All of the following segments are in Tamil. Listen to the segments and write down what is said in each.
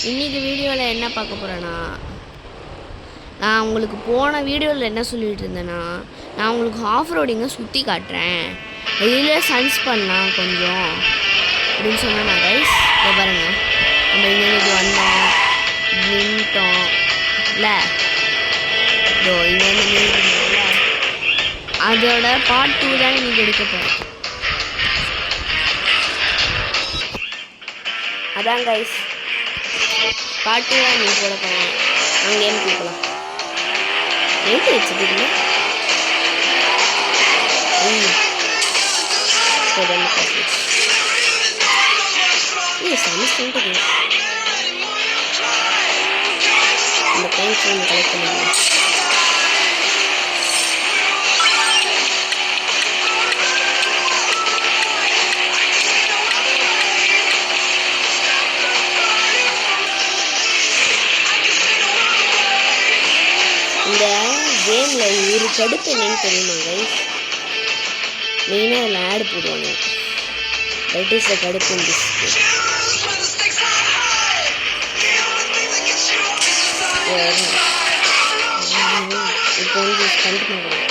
இன்றைக்கி வீடியோவில் என்ன பார்க்க போகிறேன்னா, நான் உங்களுக்கு போன வீடியோவில் என்ன சொல்லிகிட்டு இருந்தேன்னா, நான் உங்களுக்கு ஆஃப் ரோடிங்கை சுற்றி காட்டுறேன், இதில் சன்ஸ் பண்ணலாம் கொஞ்சம் அப்படின்னு சொன்னேன் நான் கைஸ். இதை பாருங்கள், நம்ம இங்கேருந்து வந்தோம், நின்ட்டோம் இல்லை, இதோ இங்கேருந்து நின்றுல, அதோட பார்ட் 2 தான் இன்றைக்கி எடுக்க போகிறேன். அதான் கைஸ், பார்ட் 2 தான் நீங்கள் போட போகிறேன். நாங்கள் கேம் கொடுக்கலாம் எழுத்து வச்சுருக்கீங்க. சமைச்சுட்டு இந்த டைம் கலெக்ட் பண்ணுங்க. இந்த கேமில் ஒரு கடுப்பு என்னன்னு தெரியுமா கைஸ்? மெயினாக அதில் ஆடு போடுவாங்க. தட் இஸ் த கடுப்பு இந்த இப்போ வந்து கண்டிப்பாக பண்ணுறோம்.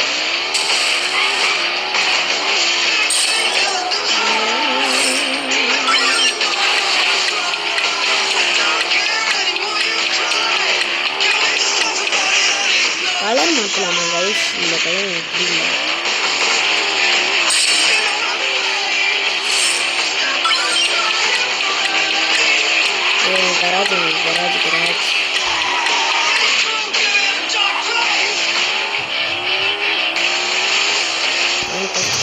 கலர் மாற்றலாமா கைஸ்? இந்த கலர் எனக்கு புரியல. கராஜ் கராஜ் கராஜ்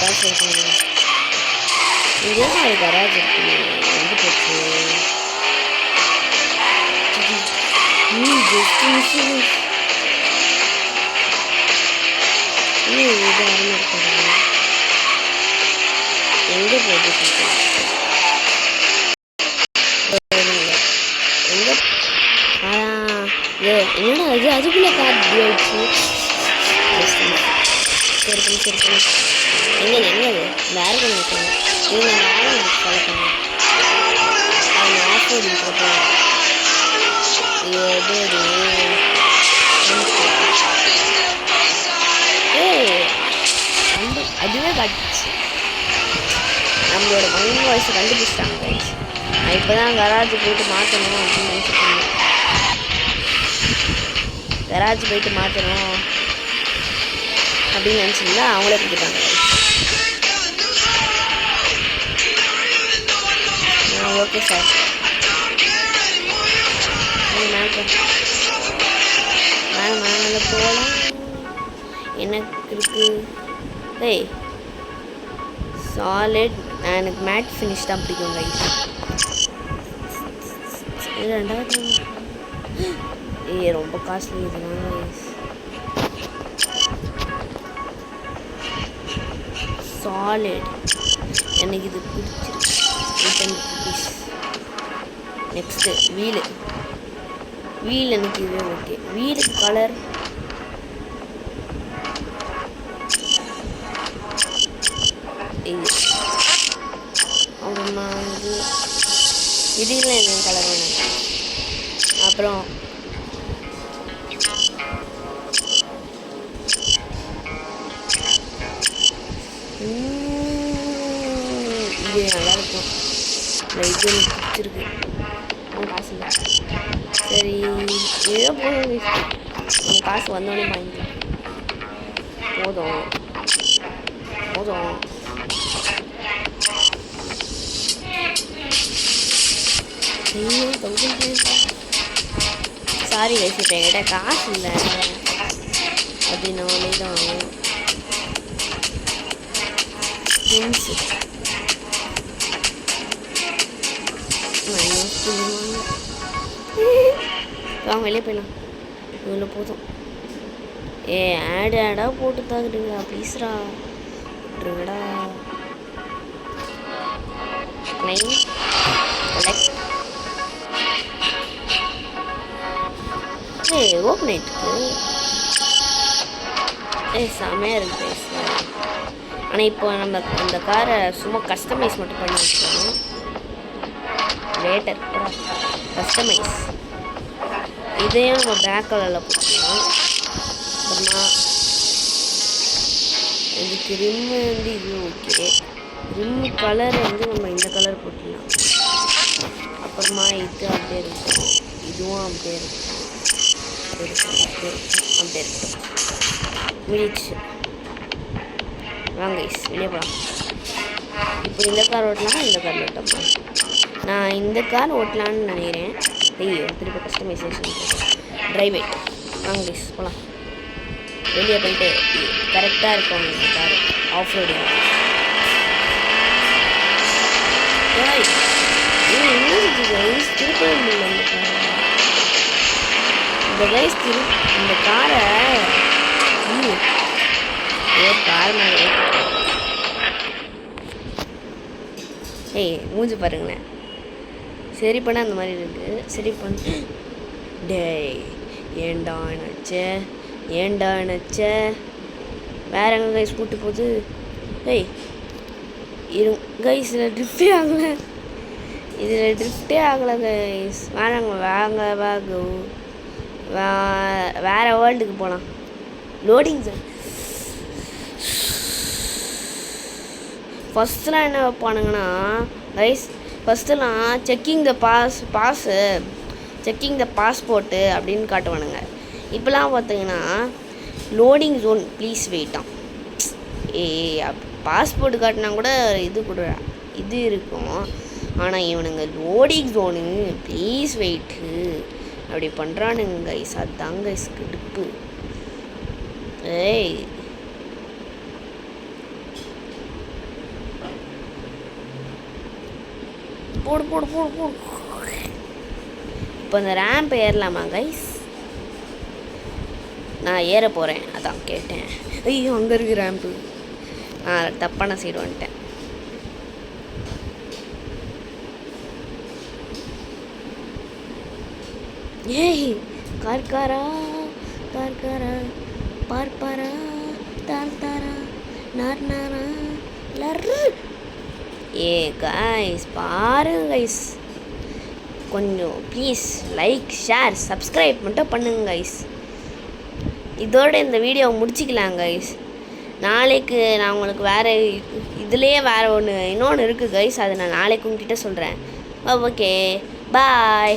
காசு இருக்குங்க. இங்கே ஒரு கராஜ் இருக்குங்க. எங்கே போச்சு? எங்கே போயிட்டு என்னடா அது அதுக்குள்ளே கார் ஆயிடுச்சு. சரி பண்ணி சரி பண்ணி எங்கது எங்கது வேற பண்ணி வைக்கணும். நீங்கள் வேலை ஃபாலோ பண்ணுங்க. அது ஆஃப் ரோடிங்கிறப்போ அதுவே காட்டுச்சு. நம்மளோட மைண்ட் வாய்ஸை கண்டுபிடிச்சிட்டாங்க. நான் இப்போ தான் கராஜ் போயிட்டு மாற்றணும் அப்படின்னு நினச்சிட்டு இருந்தேன். கராஜ் போயிட்டு மாற்றணும் அப்படின்னு நினச்சிருந்தா அவங்களே கொடுத்துட்டாங்க. ஓகே சார், மேலே போகலாம். எனக்கு இருக்கு ஏய் சாலிட். எனக்கு மேட் ஃபினிஷ் தான் பிடிக்கும் கைஸ். ரெண்டாவது ரொம்ப காஸ்ட்லி இதெல்லாம் கைஸ். சாலிட் எனக்கு இது பிடிச்சிருக்கு. 800 rupees. நெக்ஸ்ட்டு வீல் எனக்கு இதுவே ஓகே. வீலுக்கு கலர் இது. அப்புறமா வந்து இதில் என்ன கலர் வேணும். அப்புறம் இது நல்லாயிருக்கும். இது எனக்கு பிடிச்சிருக்கு. காசு இல்லை. சரி ஏதோ போதும். நம்ம காசு வந்தோடனே வாங்கிக்கலாம். போதும் சாரி கைஸ், இப்போ என்கிட்ட காசு இல்லை அப்படின்னாலே தான் வாங்க வெளியே போயிடலாம். இவ்வளோ போதும். ஆடாக போட்டு தாக்குறீங்களா? ப்ளீஸ்ரா விட்டுருங்கடா. Claim collect. ஓப்பன் ஆயிட்டுருக்கு. செமையாக இருக்கு பேசுகிறேன். ஆனால் இப்போ நம்ம அந்த காரை சும்மா கஸ்டமைஸ் மட்டும் பண்ணி வச்சுக்கணும். லேட்டர் கஸ்டமைஸ் இதையும் நம்ம பிளாக் கலரில் போட்டுக்கலாம். அப்புறமா இதுக்கு ரிம்மு வந்து இது ஓகே. ரிம்மு கலர் வந்து நம்ம இந்த கலர் போட்டுடலாம். அப்புறமா இது அப்படியே இருக்கும், இதுவும் அப்படியே இருக்கும், அப்படியே இருக்கும். முடிச்சு வாங்க வெளியே போகலாம். இப்போ இந்த கார் ஓட்டலாம், இந்த கார் ஓட்டலாம். நான் இந்த கார் ஓட்டலான்னு நினைக்கிறேன். ஐயோ திருப்பி கஸ்டமைசேஷன் டிரைவேட். வாங்க போகலாம். வெளியே போயிட்டு கரெக்டாக இருக்கும் இந்த கார் ஆஃப் ரோடிங். திருப்பவே முடியல இந்த காரை. இந்த காரை கார் மேலே மூஞ்சி பாருங்களேன். சரி பண்ண அந்த மாதிரி இருக்கு. சரி பண்ண டேய் ஏண்டா நினச்ச வேற எங்கே கைஸ் கூட்டு போகுது. கைஸ் இதில் ட்ரிஃப்டே ஆகலை கைஸ். வாங்க வேற வேர்ல்டுக்கு போகலாம். லோடிங் சார் ஃபஸ்ட்டுலாம் என்ன வைப்பானுங்கன்னா கைஸ், ஃபஸ்ட்டுலாம் செக்கிங் த பாஸ்போர்ட்டு அப்படின்னு காட்டுவானுங்க. இப்போலாம் பார்த்தீங்கன்னா லோடிங் ஜோன் ப்ளீஸ் வெயிட்டாம். பாஸ்போர்ட் காட்டினா கூட இது இருக்கும். ஆனால் இவனுங்க லோடிங் ஜோனு ப்ளீஸ் வெயிட்டு அப்படி பண்ணுறானுங்க கைஸ். அதுதாங்க கைஸ் கிடுப்பு. போடு. இப்போ இந்த ரேம்ப் ஏறலாமா கைஸ்? நான் ஏற போகிறேன், அதான் கேட்டேன். ஐயோ அங்கே இருக்கு ரேம்ப்பு. தப்பான சைடு வந்துட்டேன். கார்காரா பார்ப்பாரா தாரா நார்னாரா லர்ரு. கைஸ் பாருங்க கைஸ், கொஞ்சம் ப்ளீஸ் லைக் ஷேர் சப்ஸ்கிரைப் மட்டும் பண்ணுங்க கைஸ். இதோட இந்த வீடியோவை முடிச்சிக்கலாம் கைஸ். நாளைக்கு நான் உங்களுக்கு இதுலேயே இன்னொன்று இருக்குது கைஸ். அதை நான் நாளைக்கு உங்ககிட்ட சொல்கிறேன். Okay bye.